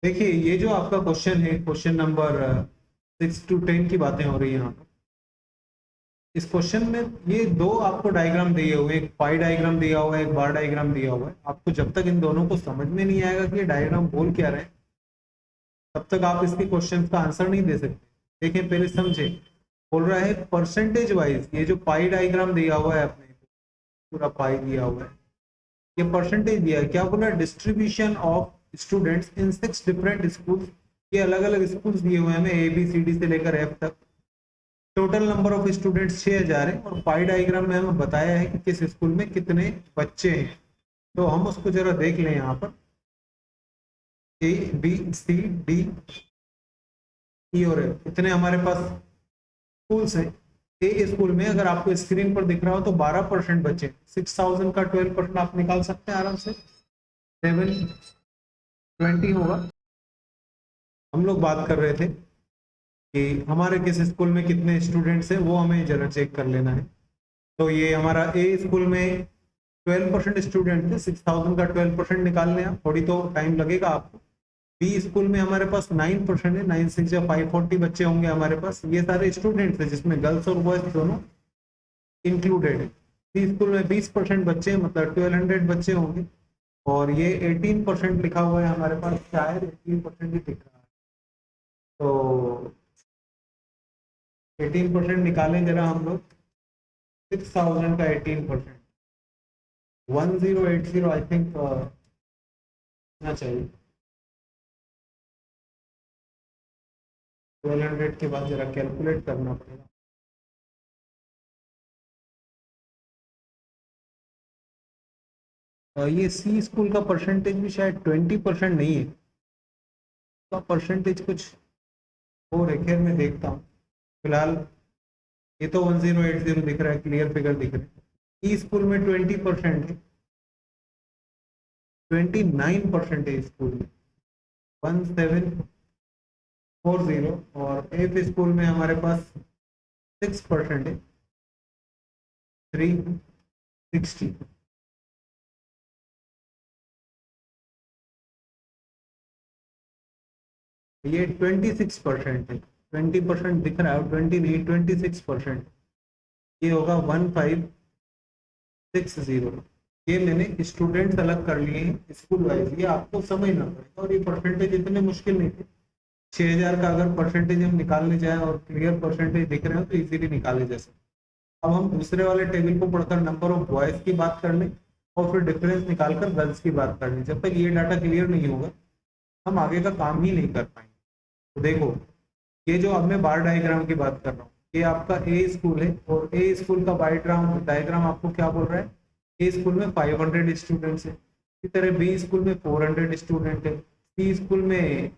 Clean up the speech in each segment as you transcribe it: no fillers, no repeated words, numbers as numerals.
देखिए ये जो आपका क्वेश्चन है, क्वेश्चन नंबर 6 to 10 की बातें हो रही है यहाँ पर। इस क्वेश्चन में ये दो आपको डायग्राम दिए हुए हैं, एक पाई डायग्राम दिया हुआ है, एक बार डायग्राम दिया हुआ है। आपको जब तक इन दोनों को समझ में नहीं आएगा कि ये डायग्राम बोल क्या रहे हैं, तब तक आप इसके क्वेश्चन का आंसर नहीं दे सकते। देखिए पहले समझे, बोल रहा है परसेंटेज वाइज। ये जो पाई डायग्राम दिया हुआ है, आपने पूरा पाई दिया हुआ है, ये परसेंटेज दिया है। क्या बोला? Distribution of students in 6 different schools. ये अलग अलग स्कूल्स दिए हुए हैं हमें, ए बी सी डी से लेकर एफ तक। टोटल नंबर ऑफ स्टूडेंट्स 6000 है और पाई डायग्राम में हमें बताया है कि किस स्कूल में कितने बच्चे हैं। तो हम उसको जरा देख लें। यहाँ पर A B C D E और एफ इतने हमारे पास स्कूल्स हैं। ए स्कूल में अगर आपको स्क्रीन पर दिख रहा हो तो 12% बच्चे। 6000 का 12% आप निकाल सकते हैं आराम से, 720 होगा। हम लोग बात कर रहे थे कि हमारे किस स्कूल में कितने स्टूडेंट्स हैं, वो हमें जरा चेक कर लेना है। तो ये हमारा ए स्कूल में 12% स्टूडेंट थे। 6000 का 12% निकालने हैं, थोड़ी तो टाइम लगेगा आपको। बी स्कूल में हमारे पास 9% है, 9 6 या 540 बच्चे होंगे हमारे पास। ये सारे स्टूडेंट्स हैं जिसमें गर्ल्स और बॉयज दोनों इंक्लूडेड है। सी स्कूल में 20% बच्चे, मतलब 1200 बच्चे होंगे। और ये 18% लिखा हुआ है हमारे पास, शायद 18% ही दिख रहा है। तो 18% निकालें जरा हम लोग। 6000 का 18%, 1080 आई थिंक होना चाहिए। 1200 के बाद जरा कैलकुलेट करना पड़ेगा। ये सी स्कूल का परसेंटेज भी शायद 20% नहीं है, तो परसेंटेज कुछ और है। खैर मैं देखता हूँ। फिलहाल ये तो 1080 दिख रहा है, क्लियर फिगर दिख रहा है। ई स्कूल में 20% है, 29% है स्कूल में, 1740। और एफ स्कूल में हमारे पास 6% है, 360। ये 26% है, 20% दिख रहा है, 20 नहीं 26%। ये होगा 1560। ये मैंने स्टूडेंट्स अलग कर लिए हैं स्कूल वाइज, ये आपको समझना पड़ेगा। और ये परसेंटेज इतने मुश्किल नहीं थे। 6000 का अगर परसेंटेज हम निकालने जाए और क्लियर परसेंटेज दिख रहे हो तो इजीली निकाले जा सकते। अब हम दूसरे वाले टेबल को पढ़कर नंबर ऑफ बॉयज की बात कर लें और फिर डिफरेंस निकालकर गर्ल्स की बात कर लें। जब तक ये डाटा क्लियर नहीं होगा हम आगे का काम ही नहीं कर पाएंगे। तो देखो, ये जो अब मैं बार डायग्राम की बात कर रहा हूँ, ये आपका ए स्कूल है और ए स्कूल का डायग्राम आपको क्या बोल रहा है? ए स्कूल में 500 स्टूडेंट्स है। इसी तरह बी स्कूल में 400 स्टूडेंट है, सी स्कूल में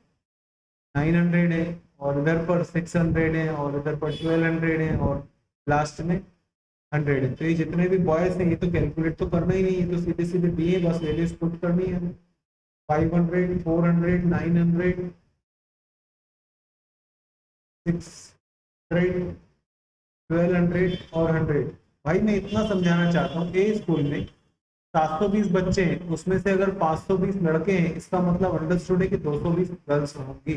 900 है, और इधर पर 600 है, और इधर पर 1200 है, और लास्ट में 100 है। तो ये जितने भी बॉयज हैं ये तो कैलकुलेट तो करना ही नहीं है, तो सीधे सीधे दिए, बस वैल्यूज पुट करनी है हमें। 500, 400, 900, 600, 1200 और 100। भाई मैं इतना समझाना चाहता हूँ, ए स्कूल में 720 बच्चे हैं, उसमें से अगर 520 लड़के हैं, इसका मतलब अंडरस्टूड है कि 220 गर्ल्स होंगी।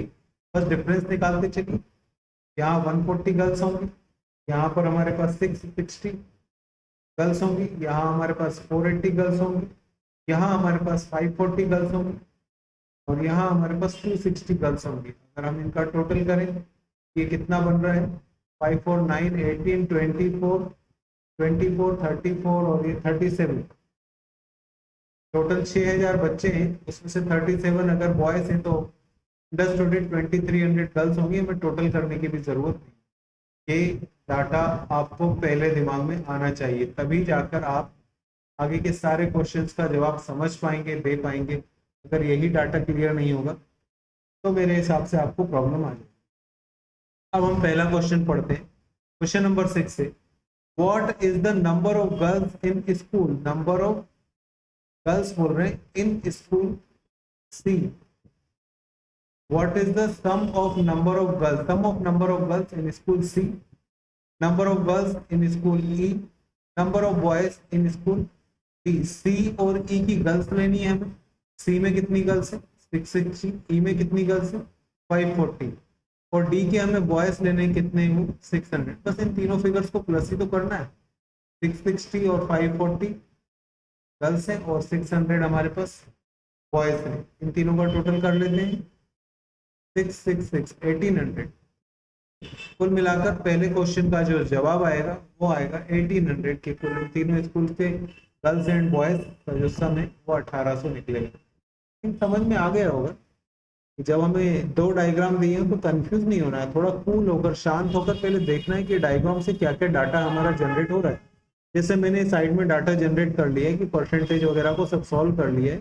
बस डिफरेंस निकालते चलिए। यहाँ 140 गर्ल्स होंगी, यहाँ पर हमारे पास 660 गर्ल्स होंगी, यहाँ हमारे पास 480 गर्ल्स होंगी, यहाँ हमारे पास 540 गर्ल्स होंगी, और यहाँ हमारे पास 260 गर्ल्स होंगी। अगर हम इनका टोटल करें, ये कितना बन रहा है? 5 4 9 18 24 24 34 और ये 37। टोटल 6000 बच्चे हैं, उसमें से 37 अगर बॉयज हैं तो 2300 गर्ल्स होंगी। हमें टोटल करने की भी जरूरत नहीं। ये डाटा आपको पहले दिमाग में आना चाहिए, तभी जाकर आप आगे के सारे क्वेश्चंस का जवाब समझ पाएंगे, दे पाएंगे। अगर यही डाटा क्लियर नहीं होगा तो मेरे हिसाब से आपको प्रॉब्लम आ जाएगी। अब हम पहला क्वेश्चन पढ़ते हैं। क्वेश्चन नंबर 6 है, what is the number of girls in school? Number of girls बोल रहे हैं in school C. What is the sum of number of girls? Sum of number of girls in school C, number of girls in school E, number of boys in school D. C और E की girls लेनी है हमें। सी में कितनी girls है? 660, ई में कितनी गर्ल्स है 540, और डी के हमें बॉयज लेने कितने हैं 600। बस इन तीनों फिगर्स को प्लस ही तो करना है। 660 और 540 गर्ल्स हैं और 600 हमारे पास बॉयज हैं, इन तीनों का टोटल कर लेते हैं 666 1800। कुल मिलाकर पहले क्वेश्चन का जो जवाब आएगा वो आएगा 1800 के, कुल तीनों स्कूल के गर्ल्स एंड बॉयज का जो सम है वो 1800 निकलेगा। समझ में आ गया होगा कि जब हमें दो डायग्राम दिए हैं तो कंफ्यूज नहीं होना है, थोड़ा कूल होकर शांत होकर पहले देखना है कि डायग्राम से क्या क्या डाटा हमारा जनरेट हो रहा है। जैसे मैंने साइड में डाटा जनरेट कर लिया है कि परसेंटेज वगैरह को सब सॉल्व कर लिया है,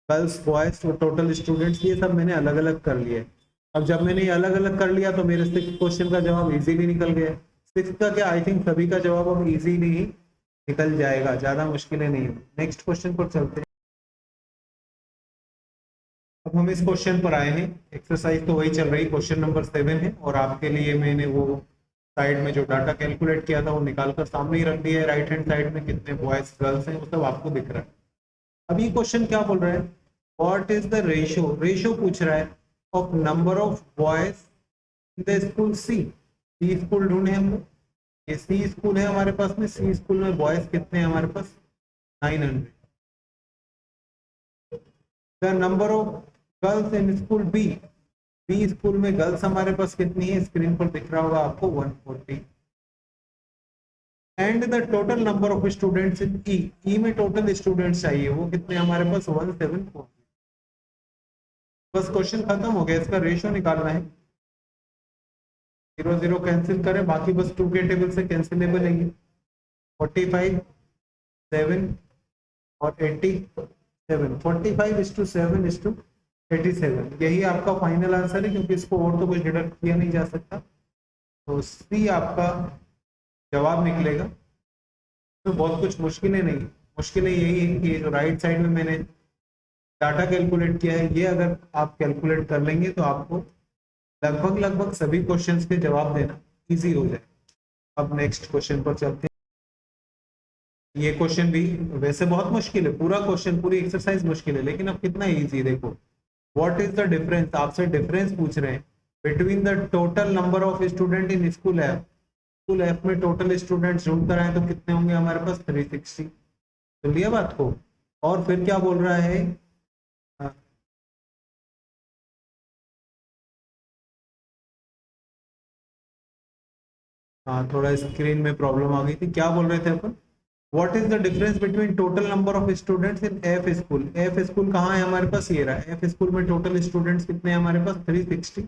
गर्ल्स बॉयज और टोटल स्टूडेंट्स ये सब मैंने अलग अलग कर लिया है। अब जब मैंने ये अलग अलग कर लिया तो मेरे 6 क्वेश्चन का जवाब इजीली निकल गया। 6 का क्या, आई थिंक सभी का जवाब अब इजीली ही निकल जाएगा, ज्यादा मुश्किलें नहीं होगी। नेक्स्ट क्वेश्चन पर चलते हैं। अब हम इस क्वेश्चन पर आए हैं, एक्सरसाइज तो वही चल रही, क्वेश्चन नंबर 7 है, और आपके लिए मैंने वो साइड में जो डाटा कैलकुलेट किया था वो निकालकर सामने ही रख दिया है। राइट हैंड साइड में कितने बॉयज गर्ल्स हैं वो सब आपको दिख रहा है। अब ये क्वेश्चन क्या बोल रहा है, what is the ratio, ratio पूछ रहा है of number of boys in the school C. C school ढूंढे हम लोग, ये सी स्कूल है हमारे पास में, सी स्कूल में बॉयज कितने हैं हमारे पास 900। The number of girls in school B, B school में गर्ल्स हमारे पास कितनी है, स्क्रीन पर दिख रहा होगा आपको 140। And the total number of students in E, E में टोटल स्टूडेंट्स चाहिए, वो कितने हमारे पास 174। बस क्वेश्चन खत्म हो गया, इसका रेशियो निकालना है। 0 0 कैंसिल करें, बाकी बस 2 के टेबल से कैंसिलेबल है ये। 45 7 और 87, 45:7:87, यही आपका फाइनल आंसर है, क्योंकि इसको और तो कुछ डिडक्ट किया नहीं जा सकता। तो सी आपका जवाब निकलेगा। तो बहुत कुछ मुश्किलें नहीं, मुश्किलें यही है कि जो राइट साइड में मैंने डाटा कैलकुलेट किया है, ये अगर आप कैलकुलेट कर लेंगे तो आपको लगभग सभी क्वेश्चंस के जवाब देना इजी हो जाए। अब नेक्स्ट क्वेश्चन पर चलते हैं। ये क्वेश्चन भी वैसे बहुत मुश्किल है, पूरा क्वेश्चन पूरी एक्सरसाइज मुश्किल है, लेकिन अब कितना इजी देखो। व्हाट इज द डिफरेंस, आपसे डिफरेंस पूछ रहे हैं between the total number of student in school F. School F में टोटल स्टूडेंट्स ढूंढ कर आए तो कितने होंगे हमारे पास 360। तो लिया बात को, और फिर क्या बोल रहा है, हाँ थोड़ा स्क्रीन में प्रॉब्लम आ गई थी। क्या बोल रहे थे अपन, what is the difference between total number of students in F school. F school कहाँ है हमारे पास, ये रहा। एफ स्कूल में टोटल स्टूडेंट्स कितने हैं हमारे पास 360।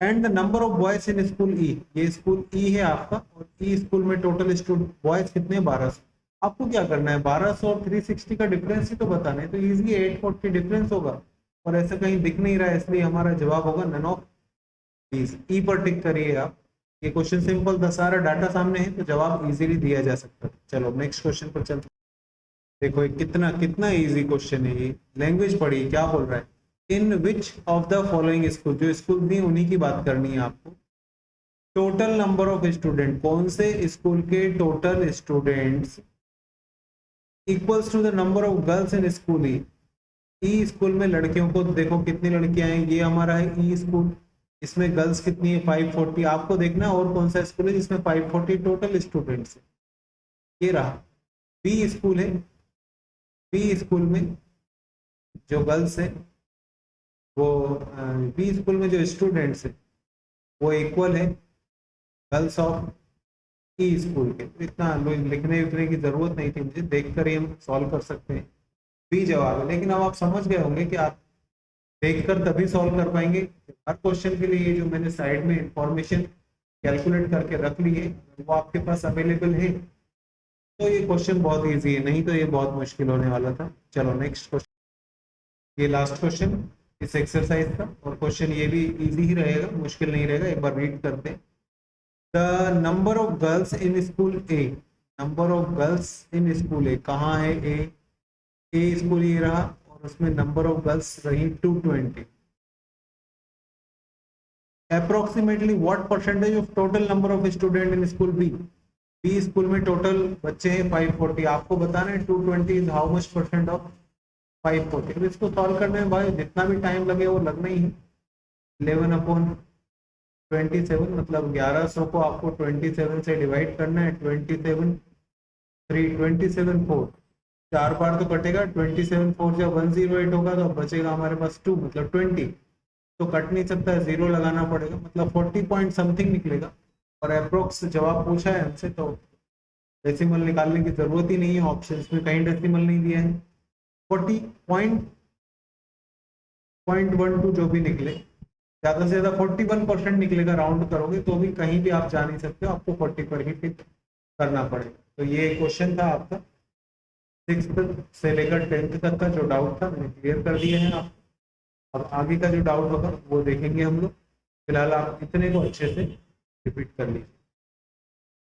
And the number of boys in school E, ये स्कूल ई है आपका, और ई स्कूल में टोटल स्टूडेंट बॉयज कितने हैं 1200। आपको क्या करना है, 1200 और 360 का डिफरेंस ही तो बताना है, तो इजीली 840 डिफरेंस होगा, और ऐसा कहीं दिख नहीं रहा है, इसलिए हमारा जवाब होगा नन ऑफ दीज। ई पर टिक करिए आप। ये क्वेश्चन सिंपल था, सारा डाटा सामने है तो जवाब इजीली दिया जा सकता है। चलो नेक्स्ट क्वेश्चन पर चलते। देखो ये कितना कितना इजी क्वेश्चन है, ये लैंग्वेज पढ़ी, क्या बोल रहा है, in which of the following school, जो स्कूल भी उन्हीं की बात करनी है आपको। टोटल नंबर ऑफ स्टूडेंट, कौन से स्कूल के total students equals to the number of girls in school E. E school में लड़कियों को देखो कितनी लड़कियां हैं, ये हमारा है ई स्कूल, इसमें गर्ल्स कितनी है 540। आपको देखना है और कौन सा स्कूल है जिसमें 540 टोटल स्टूडेंट्स है, ये रहा। बी स्कूल है, बी स्कूल में जो गर्ल्स है वो, बी स्कूल में जो स्टूडेंट्स है वो इक्वल है गर्ल्स ऑफ ई स्कूल के। तो इतना लिखने उखने की जरूरत नहीं थी मुझे, देखकर ही हम सॉल्व कर सकते हैं, बी जवाब है। लेकिन अब आप समझ गए होंगे कि आप देखकर तभी सॉल्व कर पाएंगे। हर क्वेश्चन के लिए जो मैंने साइड में इंफॉर्मेशन कैलकुलेट करके रख ली है वो आपके पास अवेलेबल है, तो ये क्वेश्चन बहुत इजी है, नहीं तो ये बहुत मुश्किल होने वाला था। चलो नेक्स्ट क्वेश्चन, ये लास्ट क्वेश्चन इस एक्सरसाइज का, और क्वेश्चन ये भी इजी ही रहेगा, मुश्किल नहीं रहेगा। एक बार रीड करते हैं। The number of girls in school A, number of girls in school A, कहाँ है ए, ए स्कूल ये रहा, और उसमें नंबर ऑफ गर्ल्स रही 220। Approximately what percentage of total number of student in school B, B school में टोटल बच्चे हैं 540, आपको बताना है 220 is how much percent of 540। अब इसको सॉल्व करने में भाई जितना भी टाइम लगे वो लगना ही है। 11/27 मतलब 1100 को आपको 27 से डिवाइड करना है। 27 3 27 4 4 बार तो कटेगा। 27 4 जब 108 होगा तो बचेगा हमारे पास 2 मतलब 20। तो कट नहीं सकता है, जीरो लगाना पड़ेगा, मतलब 40 पॉइंट समथिंग निकलेगा। और अप्रोक्स जवाब पूछा है हमसे तो डेसिमल निकालने की जरूरत ही नहीं है, ऑप्शंस में कहीं डेसिमल नहीं दिया है। 40.12 जो भी निकले, ज्यादा से ज्यादा 41% निकलेगा, राउंड करोगे तो भी कहीं भी आप जा नहीं सकते हो, आपको 40 पर ही फिट करना पड़ेगा। तो ये क्वेश्चन था आपका 6th से लेकर 10th तक का जो डाउट था मैंने क्लियर कर दिया है आप। अब आगे का जो डाउट होगा वो देखेंगे हम लोग। फिलहाल आप इतने को अच्छे से रिपीट कर लीजिए।